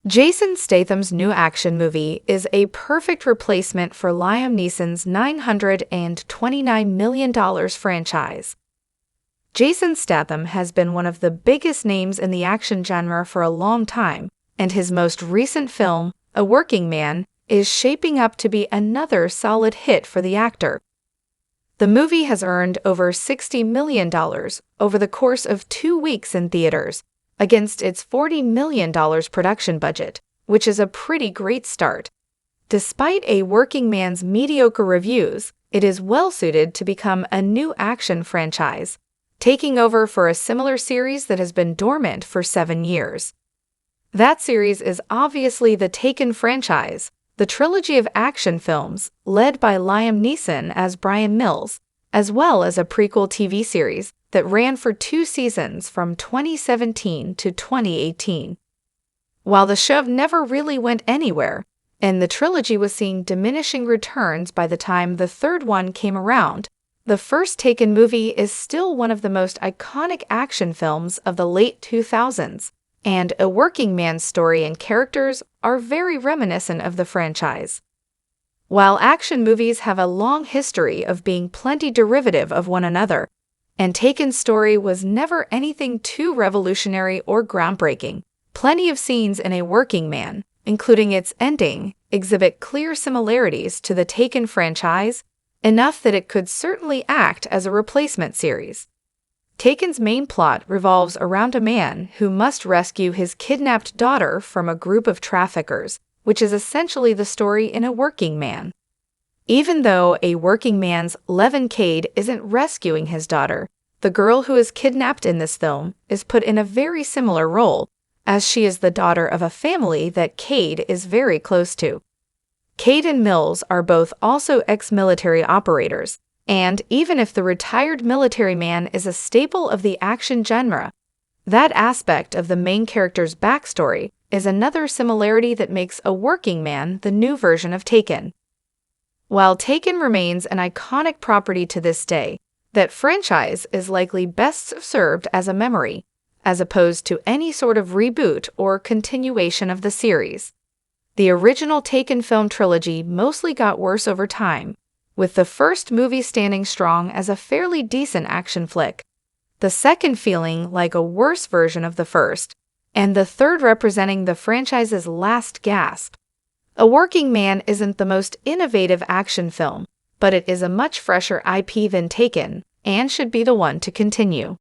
Jason Statham's new action movie is a perfect replacement for Liam Neeson's $929 million franchise. Jason Statham has been one of the biggest names in the action genre for a long time, and his most recent film, A Working Man, is shaping up to be another solid hit for the actor. The movie has earned over $60 million over the course of 2 weeks in theaters, against its $40 million production budget, which is a pretty great start. Despite A Working Man's mediocre reviews, it is well-suited to become a new action franchise, taking over for a similar series that has been dormant for 7 years. That series is obviously the Taken franchise, the trilogy of action films led by Liam Neeson as Brian Mills, as well as a prequel TV series that ran for 2 seasons from 2017 to 2018. While the show never really went anywhere, and the trilogy was seeing diminishing returns by the time the third one came around, the first Taken movie is still one of the most iconic action films of the late 2000s, and A Working Man's story and characters are very reminiscent of the franchise. While action movies have a long history of being plenty derivative of one another, and Taken's story was never anything too revolutionary or groundbreaking, plenty of scenes in A Working Man, including its ending, exhibit clear similarities to the Taken franchise, enough that it could certainly act as a replacement series. Taken's main plot revolves around a man who must rescue his kidnapped daughter from a group of traffickers, which is essentially the story in A Working Man. Even though A Working Man's Levin Cade isn't rescuing his daughter, the girl who is kidnapped in this film is put in a very similar role, as she is the daughter of a family that Cade is very close to. Cade and Mills are both also ex-military operators, and even if the retired military man is a staple of the action genre, that aspect of the main character's backstory is another similarity that makes A Working Man the new version of Taken. While Taken remains an iconic property to this day, that franchise is likely best served as a memory, as opposed to any sort of reboot or continuation of the series. The original Taken film trilogy mostly got worse over time, with the first movie standing strong as a fairly decent action flick, the second feeling like a worse version of the first, and the third representing the franchise's last gasp. A Working Man isn't the most innovative action film, but it is a much fresher IP than Taken, and should be the one to continue.